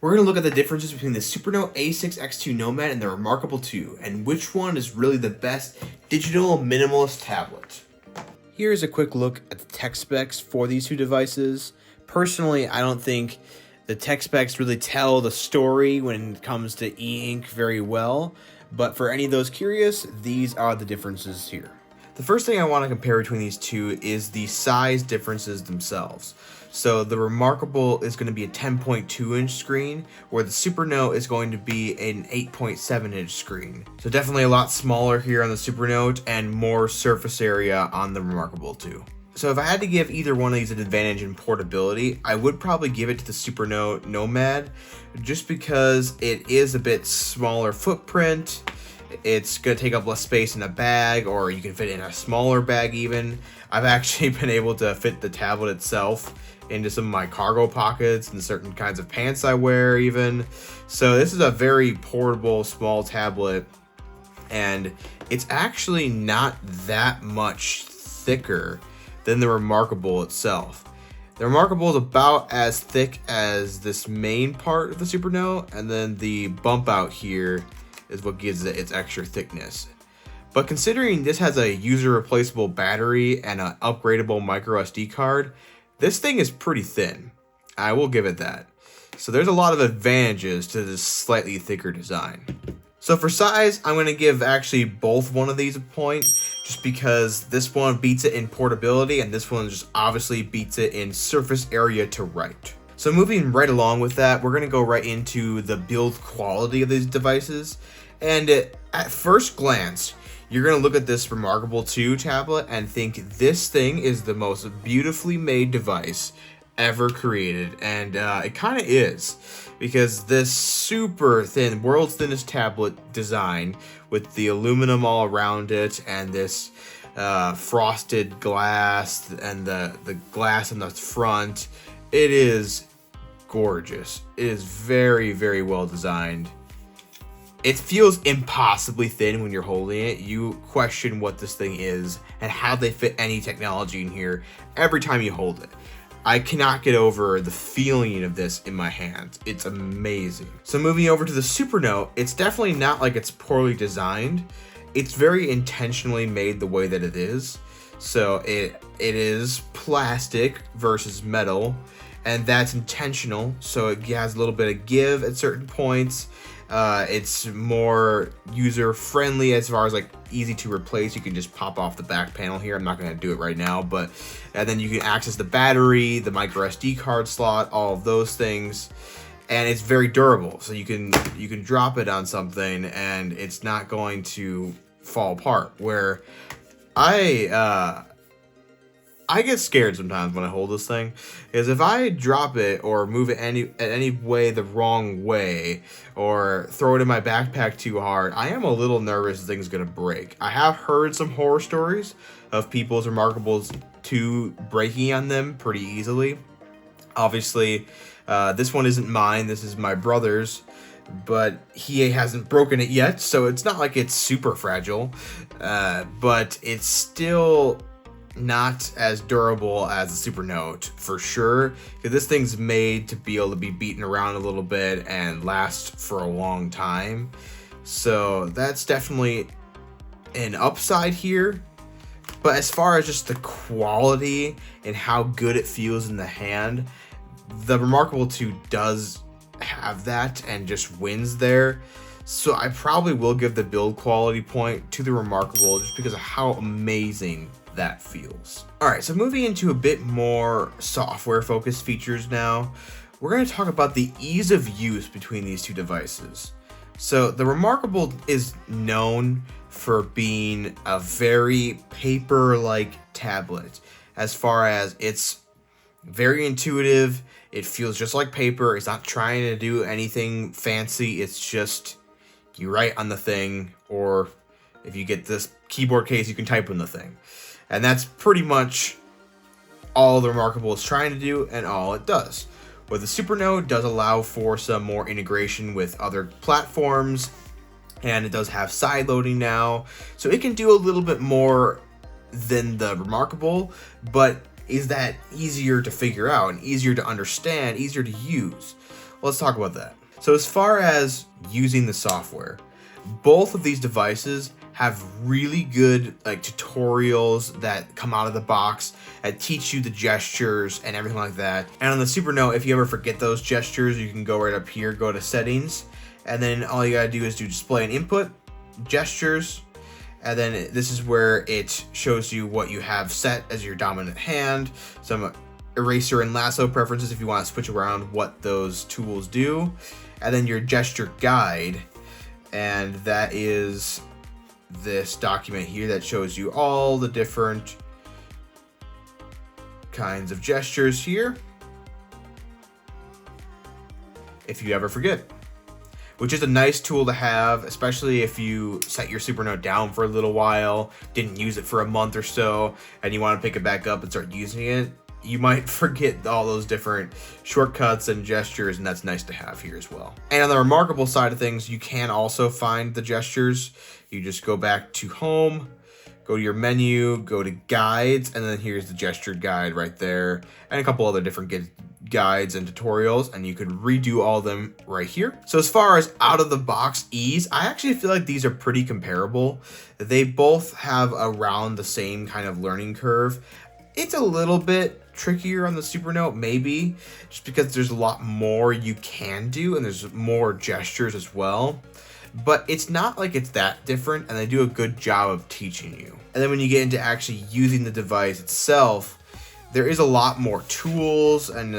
We're going to look at the differences between the Supernote A6 X2 Nomad and the reMarkable 2, and which one is really the best digital minimalist tablet. Here's a quick look at the tech specs for these two devices. Personally, I don't think the tech specs really tell the story when it comes to e-ink very well, but for any of those curious, these are the differences here. The first thing I want to compare between these two is the size differences themselves. So the reMarkable is going to be a 10.2 inch screen, where the Supernote is going to be an 8.7 inch screen. So definitely a lot smaller here on the Supernote and more surface area on the reMarkable 2. So if I had to give either one of these an advantage in portability, I would probably give it to the Supernote Nomad, just because it is a bit smaller footprint. It's going to take up less space in a bag, or you can fit it in a smaller bag even. I've actually been able to fit the tablet itself into some of my cargo pockets and certain kinds of pants I wear even. So this is a very portable small tablet, and it's actually not that much thicker than the reMarkable itself. The reMarkable is about as thick as this main part of the Supernote, and then the bump out here is what gives it its extra thickness. But considering this has a user replaceable battery and an upgradable micro SD card, this thing is pretty thin. I will give it that. So there's a lot of advantages to this slightly thicker design. So for size, I'm going to give actually both one of these a point, just because this one beats it in portability and this one just obviously beats it in surface area to write. So moving right along with that, we're going to go right into the build quality of these devices. And at first glance, you're going to look at this reMarkable 2 tablet and think this thing is the most beautifully made device ever created. And it kind of is, because this super thin, world's thinnest tablet design with the aluminum all around it and this frosted glass and the glass in the front, it is gorgeous. It is very, very well designed. It feels impossibly thin when you're holding it. You question what this thing is and how they fit any technology in here every time you hold it. I cannot get over the feeling of this in my hands. It's amazing. So moving over to the Supernote, it's definitely not like it's poorly designed. It's very intentionally made the way that it is. So it is plastic versus metal, and that's intentional. So it has a little bit of give at certain points. It's more user-friendly as far as like easy to replace. You can just pop off the back panel here. I'm not going to do it right now, but and then you can access the battery, the micro SD card slot, all of those things, and it's very durable. So you can drop it on something and it's not going to fall apart. Where I get scared sometimes when I hold this thing, is if I drop it or move it any way the wrong way or throw it in my backpack too hard, I am a little nervous the thing's gonna break. I have heard some horror stories of people's reMarkables 2 breaking on them pretty easily. Obviously, this one isn't mine, this is my brother's, but he hasn't broken it yet, so it's not like it's super fragile, but it's still not as durable as the Supernote for sure, because this thing's made to be able to be beaten around a little bit and last for a long time. So that's definitely an upside here. But as far as just the quality and how good it feels in the hand, the reMarkable 2 does have that and just wins there. So I probably will give the build quality point to the reMarkable just because of how amazing that feels. Alright, so moving into a bit more software focused features now, we're going to talk about the ease of use between these two devices. So the reMarkable is known for being a very paper-like tablet, as far as it's very intuitive, it feels just like paper, it's not trying to do anything fancy, it's just you write on the thing, or if you get this keyboard case, you can type on the thing. And that's pretty much all the reMarkable is trying to do and all it does. But the Supernote does allow for some more integration with other platforms, and it does have side loading now, so it can do a little bit more than the reMarkable, but is that easier to figure out and easier to understand, easier to use. Let's talk about that. So as far as using the software, both of these devices have really good tutorials that come out of the box that teach you the gestures and everything like that. And on the Supernote, if you ever forget those gestures, you can go right up here, go to settings, and then all you gotta do is do display and input, gestures, and then this is where it shows you what you have set as your dominant hand, some eraser and lasso preferences if you want to switch around what those tools do, and then your gesture guide, and that is this document here that shows you all the different kinds of gestures here if you ever forget, which is a nice tool to have, especially if you set your Supernote down for a little while, didn't use it for a month or so, and you want to pick it back up and start using it. You might forget all those different shortcuts and gestures, and that's nice to have here as well. And on the reMarkable side of things, you can also find the gestures. You just go back to home, go to your menu, go to guides, and then here's the gesture guide right there, and a couple other different guides and tutorials, and you could redo all of them right here. So as far as out of the box ease, I actually feel like these are pretty comparable. They both have around the same kind of learning curve. It's a little bit trickier on the Supernote, maybe, just because there's a lot more you can do and there's more gestures as well. But it's not like it's that different, and they do a good job of teaching you. And then when you get into actually using the device itself, there is a lot more tools, and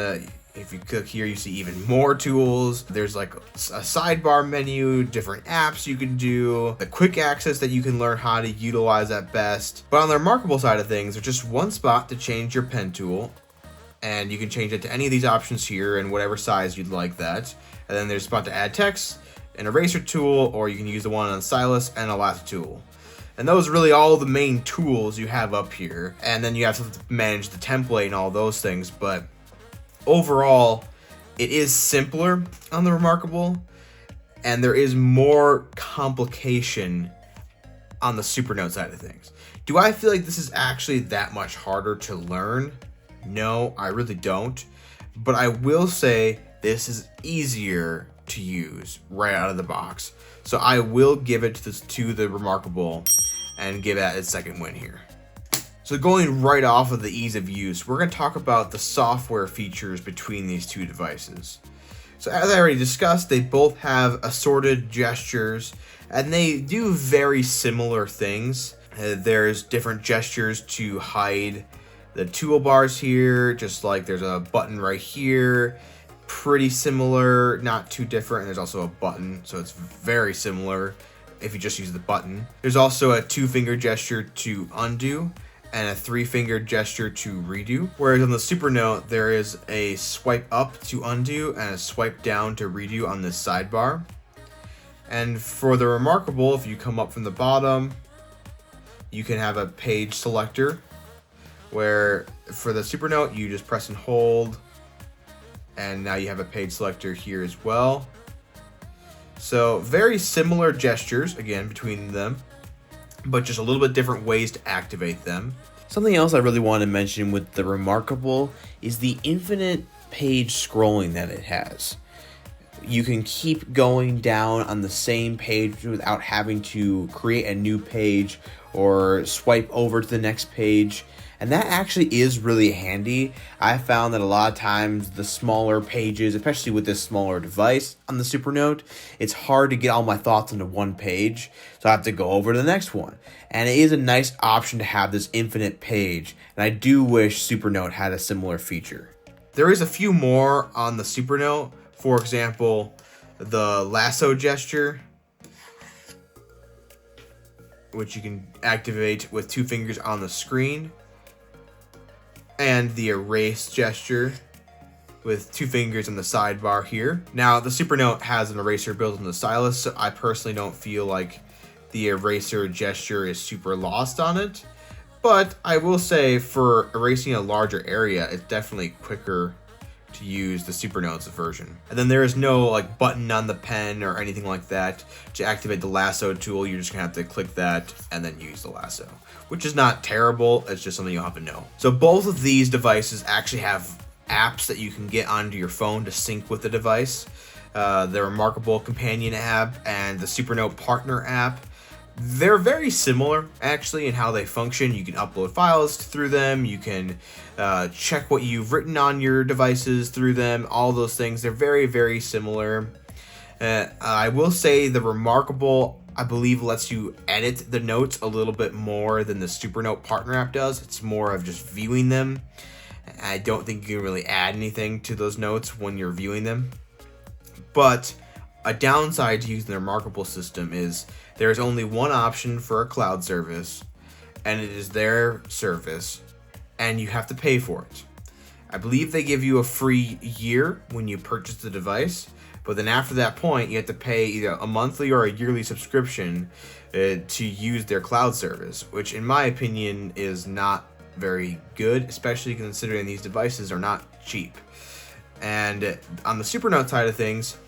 if you click here, you see even more tools. There's like a sidebar menu, different apps you can do, the quick access that you can learn how to utilize at best. But on the reMarkable side of things, there's just one spot to change your pen tool, and you can change it to any of these options here in whatever size you'd like that. And then there's a spot to add text, an eraser tool, or you can use the one on the stylus and a lasso tool. And those are really all the main tools you have up here. And then you have to manage the template and all those things, but overall, it is simpler on the reMarkable, and there is more complication on the Supernote side of things. Do I feel like this is actually that much harder to learn? No, I really don't. But I will say this is easier to use right out of the box. So I will give it to the reMarkable and give that its second win here. So going right off of the ease of use, we're going to talk about the software features between these two devices. So as I already discussed, they both have assorted gestures, and they do very similar things. There's different gestures to hide the toolbars here, just like there's a button right here. Pretty similar, not too different. And there's also a button, so it's very similar if you just use the button. There's also a 2-finger gesture to undo and a 3-finger gesture to redo. Whereas on the Supernote, there is a swipe up to undo and a swipe down to redo on this sidebar. And for the reMarkable, if you come up from the bottom, you can have a page selector, where for the Supernote, you just press and hold, and now you have a page selector here as well. So very similar gestures, again, between them, but just a little bit different ways to activate them. Something else I really want to mention with the reMarkable is the infinite page scrolling that it has. You can keep going down on the same page without having to create a new page or swipe over to the next page. And that actually is really handy. I found that a lot of times the smaller pages, especially with this smaller device on the Supernote, it's hard to get all my thoughts into one page, so I have to go over to the next one. And it is a nice option to have this infinite page, and I do wish Supernote had a similar feature. There is a few more on the Supernote. For example, the lasso gesture, which you can activate with 2 fingers on the screen, and the erase gesture with 2 fingers on the sidebar here. Now, the Supernote has an eraser built in the stylus, so I personally don't feel like the eraser gesture is super lost on it. But I will say, for erasing a larger area, it's definitely quicker to use the Supernote's version. And then there is no like button on the pen or anything like that. To activate the lasso tool, you're just gonna have to click that and then use the lasso, which is not terrible. It's just something you'll have to know. So both of these devices actually have apps that you can get onto your phone to sync with the device. The reMarkable companion app and the Supernote partner app. They're very similar actually in how they function. You can upload files through them. You can check what you've written on your devices through them. All those things. They're very, very similar. I will say the reMarkable, I believe, lets you edit the notes a little bit more than the Supernote partner app does. It's more of just viewing them. I don't think you can really add anything to those notes when you're viewing them. But a downside to using the reMarkable system is there's only one option for a cloud service, and it is their service, and you have to pay for it. I believe they give you a free year when you purchase the device, but then after that point, you have to pay either a monthly or a yearly subscription to use their cloud service, which in my opinion is not very good, especially considering these devices are not cheap. And on the Supernote side of things,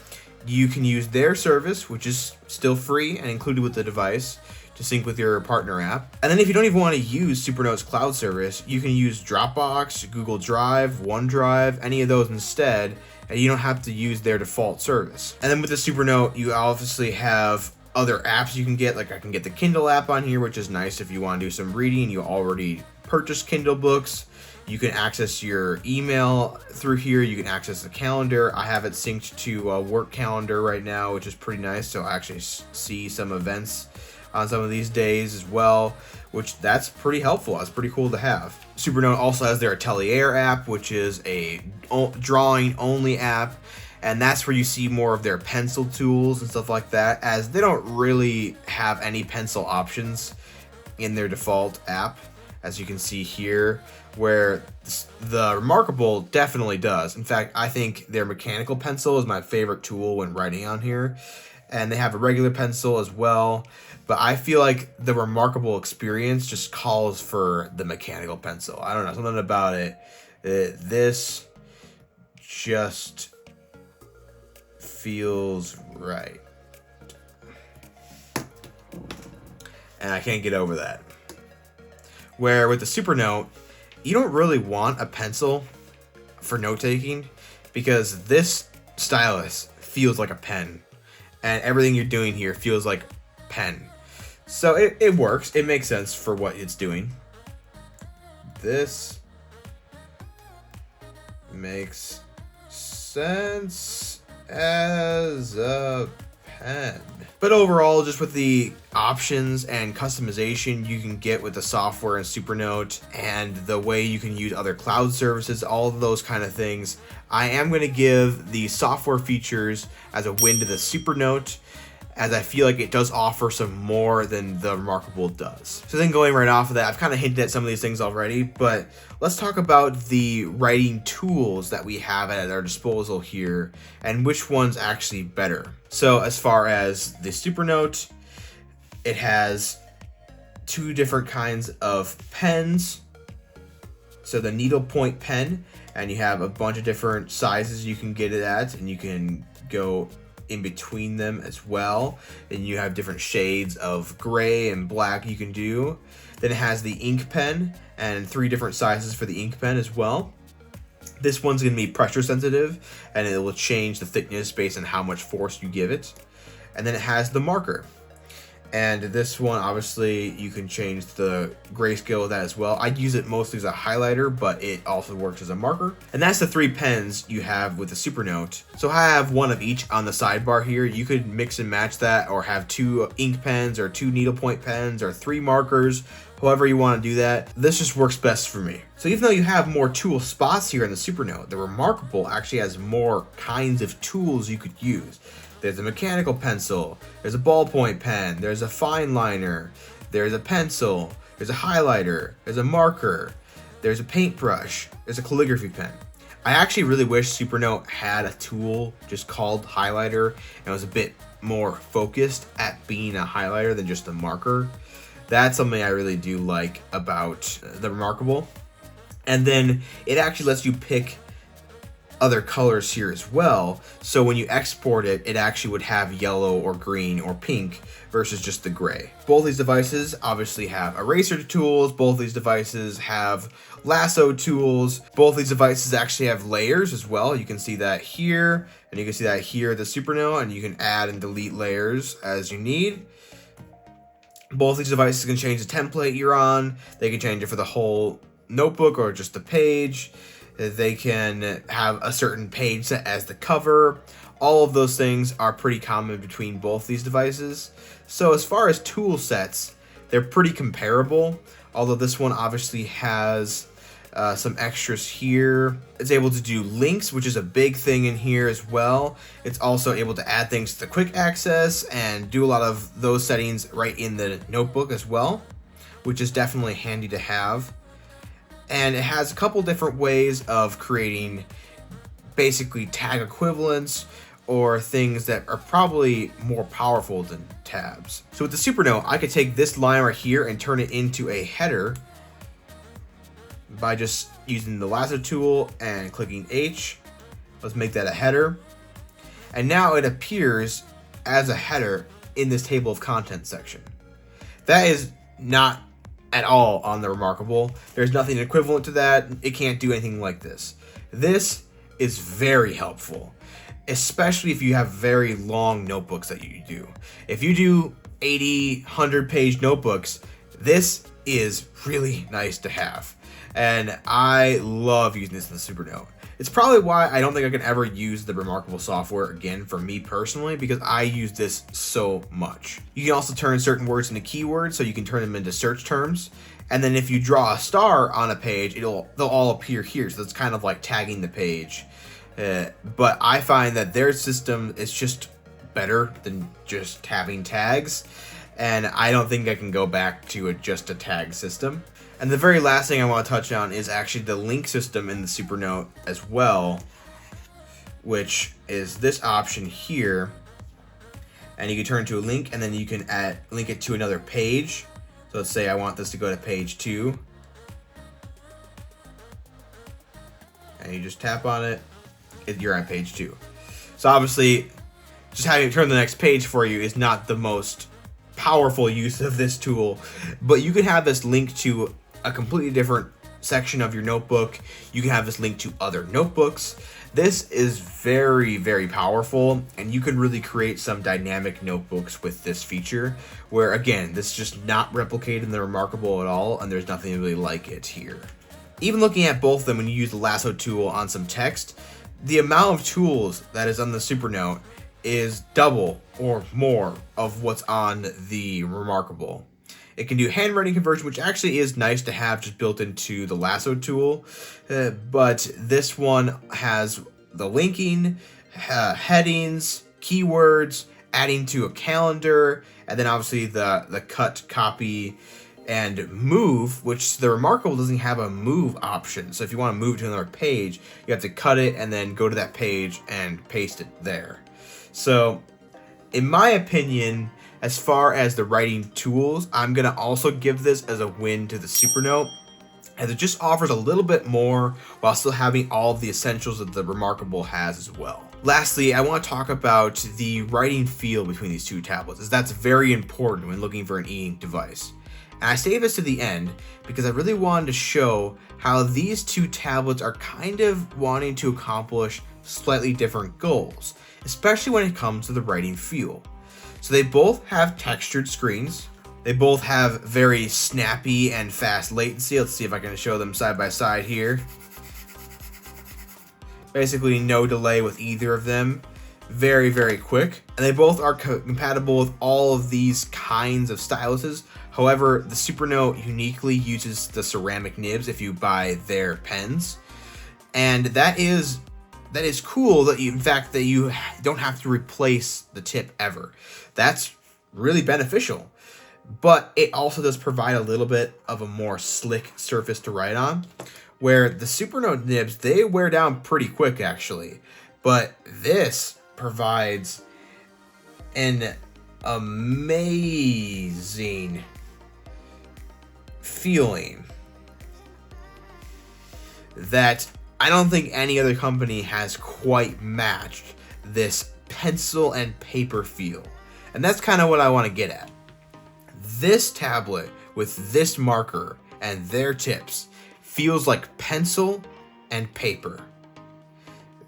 you can use their service, which is still free and included with the device, to sync with your partner app. And then if you don't even want to use Supernote's cloud service, you can use Dropbox, Google Drive, OneDrive, any of those instead, and you don't have to use their default service. And then with the Supernote, you obviously have other apps you can get. Like I can get the Kindle app on here, which is nice if you want to do some reading. You already purchased Kindle books. You can access your email through here. You can access the calendar. I have it synced to a work calendar right now, which is pretty nice. So I actually see some events on some of these days as well, which that's pretty helpful. That's pretty cool to have. Supernote also has their Atelier app, which is a drawing only app. And that's where you see more of their pencil tools and stuff like that, as they don't really have any pencil options in their default app, as you can see here, where the reMarkable definitely does. In fact, I think their mechanical pencil is my favorite tool when writing on here. And they have a regular pencil as well. But I feel like the reMarkable experience just calls for the mechanical pencil. I don't know, something about it. This just feels right. And I can't get over that. Where with the Supernote, you don't really want a pencil for note taking because this stylus feels like a pen. And everything you're doing here feels like pen. So it works. It makes sense for what it's doing. This makes sense as a pen. But overall, just with the options and customization you can get with the software in Supernote and the way you can use other cloud services, all of those kind of things, I am going to give the software features as a win to the Supernote, as I feel like it does offer some more than the reMarkable does. So then going right off of that, I've kind of hinted at some of these things already, but let's talk about the writing tools that we have at our disposal here and which one's actually better. So as far as the Supernote, it has two different kinds of pens. So the needlepoint pen, and you have a bunch of different sizes you can get it at, and you can go in between them as well, and you have different shades of gray and black you can do. Then it has the ink pen and 3 different sizes for the ink pen as well. This one's going to be pressure sensitive, and it will change the thickness based on how much force you give it. And then it has the marker, and this one obviously you can change the grayscale of that as well. I'd use it mostly as a highlighter, but it also works as a marker. And that's the 3 pens you have with the Supernote. So I have one of each on the sidebar here. You could mix and match that, or have 2 ink pens or 2 needlepoint pens or 3 markers, however you want to do that. This just works best for me. So even though you have more tool spots here in the Supernote, the reMarkable actually has more kinds of tools you could use. There's a mechanical pencil, there's a ballpoint pen, there's a fine liner, there's a pencil, there's a highlighter, there's a marker, there's a paintbrush, there's a calligraphy pen. I actually really wish Supernote had a tool just called highlighter and was a bit more focused at being a highlighter than just a marker. That's something I really do like about the reMarkable. And then it actually lets you pick other colors here as well. So when you export it, it actually would have yellow or green or pink versus just the gray. Both these devices obviously have eraser tools. Both these devices have lasso tools. Both these devices actually have layers as well. You can see that here, and you can see that here, the Supernote, and you can add and delete layers as you need. Both these devices can change the template you're on. They can change it for the whole notebook or just the page. They can have a certain page set as the cover. All of those things are pretty common between both these devices. So as far as tool sets, they're pretty comparable, although this one obviously has some extras here. It's able to do links, which is a big thing in here as well. It's also able to add things to the quick access and do a lot of those settings right in the notebook as well, which is definitely handy to have. And it has a couple different ways of creating basically tag equivalents or things that are probably more powerful than tabs. So with the Supernote, I could take this line right here and turn it into a header by just using the lasso tool and clicking H. Let's make that a header. And now it appears as a header in this table of contents section. That is not at all on the reMarkable. There's nothing equivalent to that. It can't do anything like this. This is very helpful, especially if you have very long notebooks that you do. If you do 80, 100 page notebooks, this is really nice to have. And I love using this in the Supernote. It's probably why I don't think I can ever use the reMarkable software again for me personally, because I use this so much. You can also turn certain words into keywords, so you can turn them into search terms. And then if you draw a star on a page, they'll all appear here. So it's kind of like tagging the page. But I find that their system is just better than just having tags. And I don't think I can go back to just a tag system. And the very last thing I want to touch on is actually the link system in the Supernote as well, which is this option here. And you can turn to a link, and then you can link it to another page. So let's say I want this to go to page 2. And you just tap on it, you're on page 2. So obviously, just having it turn the next page for you is not the most powerful use of this tool, but you can have this link to a completely different section of your notebook. You can have this link to other notebooks. This is very, very powerful, and you can really create some dynamic notebooks with this feature, where again, this is just not replicated in the reMarkable at all, and there's nothing really like it here. Even looking at both of them, when you use the lasso tool on some text, the amount of tools that is on the Supernote is double or more of what's on the reMarkable. It can do handwriting conversion, which actually is nice to have just built into the lasso tool. But this one has the linking, headings, keywords, adding to a calendar, and then obviously the cut, copy, and move, which the reMarkable doesn't have a move option. So if you want to move to another page, you have to cut it and then go to that page and paste it there. So in my opinion, as far as the writing tools, I'm going to also give this as a win to the Supernote, as it just offers a little bit more while still having all of the essentials that the reMarkable has as well. Lastly, I want to talk about the writing feel between these two tablets, as that's very important when looking for an e-ink device. And I saved this to the end because I really wanted to show how these two tablets are kind of wanting to accomplish slightly different goals, especially when it comes to the writing feel. So they both have textured screens. They both have very snappy and fast latency. Let's see if I can show them side by side here. Basically no delay with either of them. Very, very quick. And they both are compatible with all of these kinds of styluses. However, the Supernote uniquely uses the ceramic nibs if you buy their pens. And that is cool that you don't have to replace the tip ever. That's really beneficial. But it also does provide a little bit of a more slick surface to write on, where the Supernote nibs, they wear down pretty quick actually. But this provides an amazing feeling that I don't think any other company has quite matched this pencil and paper feel. And that's kind of what I want to get at. This tablet with this marker and their tips feels like pencil and paper.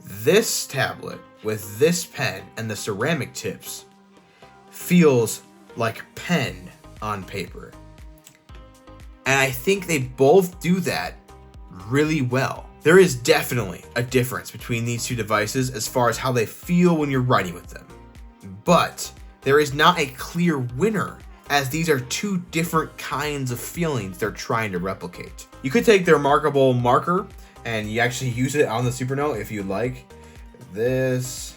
This tablet with this pen and the ceramic tips feels like pen on paper. And I think they both do that really well. There is definitely a difference between these two devices as far as how they feel when you're writing with them. But there is not a clear winner, as these are two different kinds of feelings they're trying to replicate. You could take their reMarkable marker and you actually use it on the Supernote if you like. This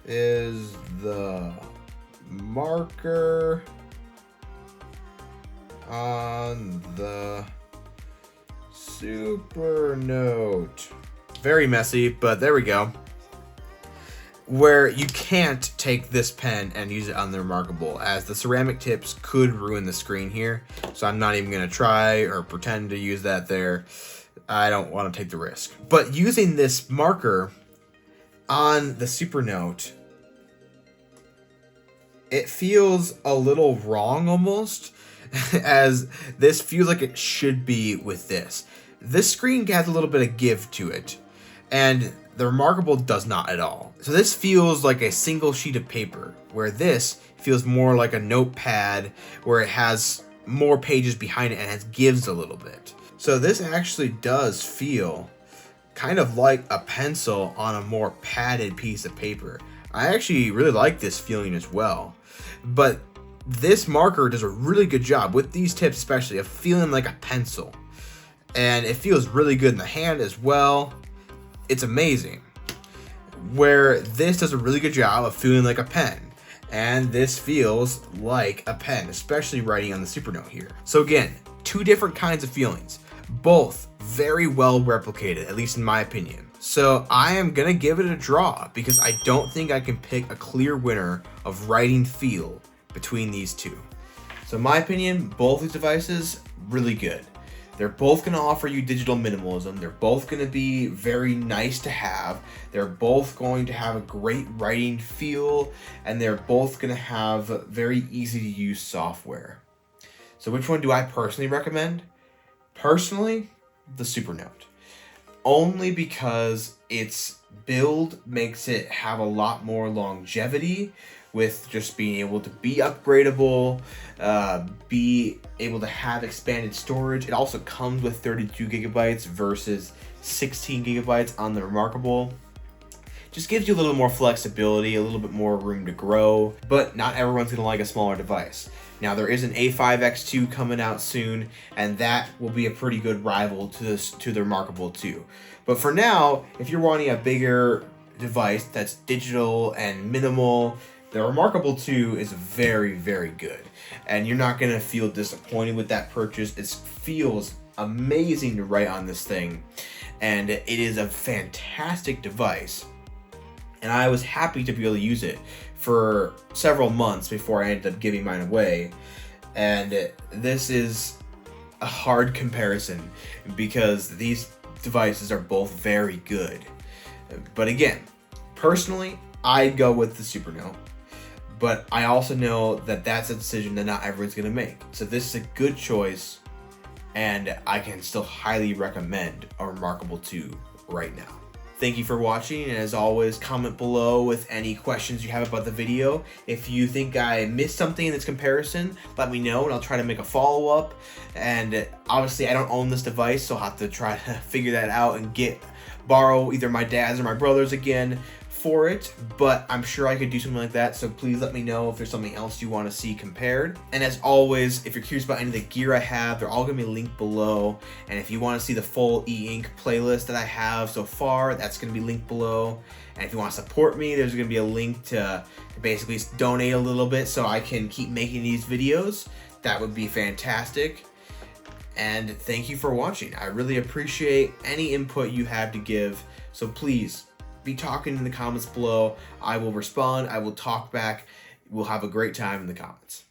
is the marker on the Supernote. Very messy, but there we go. Where you can't take this pen and use it on the reMarkable, as the ceramic tips could ruin the screen here. So I'm not even gonna try or pretend to use that there. I don't want to take the risk. But using this marker on the Supernote, it feels a little wrong almost, as this feels like it should be with this. This screen has a little bit of give to it, and the reMarkable does not at all. So this feels like a single sheet of paper, where this feels more like a notepad, where it has more pages behind it and it gives a little bit. So this actually does feel kind of like a pencil on a more padded piece of paper. I actually really like this feeling as well. But this marker does a really good job, with these tips especially, of feeling like a pencil. And it feels really good in the hand as well. It's amazing. Where this does a really good job of feeling like a pen. And this feels like a pen, especially writing on the Supernote here. So again, two different kinds of feelings. Both very well replicated, at least in my opinion. So I am gonna give it a draw, because I don't think I can pick a clear winner of writing feel between these two. So in my opinion, both these devices, really good. They're both going to offer you digital minimalism. They're both going to be very nice to have. They're both going to have a great writing feel, and they're both going to have very easy to use software. So which one do I personally recommend? Personally, the Supernote. Only because its build makes it have a lot more longevity, with just being able to be upgradable, be able to have expanded storage. It also comes with 32 gigabytes versus 16 gigabytes on the reMarkable. Just gives you a little more flexibility, a little bit more room to grow, but not everyone's gonna like a smaller device. Now there is an A5X2 coming out soon, and that will be a pretty good rival to the reMarkable 2. But for now, if you're wanting a bigger device that's digital and minimal, the reMarkable 2 is very, very good, and you're not gonna feel disappointed with that purchase. It feels amazing to write on this thing, and it is a fantastic device. And I was happy to be able to use it for several months before I ended up giving mine away. And this is a hard comparison, because these devices are both very good. But again, personally, I'd go with the Supernote. But I also know that that's a decision that not everyone's going to make. So this is a good choice, and I can still highly recommend a reMarkable 2 right now. Thank you for watching, and as always, comment below with any questions you have about the video. If you think I missed something in this comparison, let me know, and I'll try to make a follow-up. And obviously, I don't own this device, so I'll have to try to figure that out and borrow either my dad's or my brother's again for it, but I'm sure I could do something like that. So please let me know if there's something else you want to see compared. And as always, if you're curious about any of the gear I have, they're all gonna be linked below. And if you want to see the full e-ink playlist that I have so far, that's gonna be linked below. And if you want to support me, there's gonna be a link to basically donate a little bit so I can keep making these videos. That would be fantastic. And thank you for watching. I really appreciate any input you have to give. So please be talking in the comments below. I will respond. I will talk back. We'll have a great time in the comments.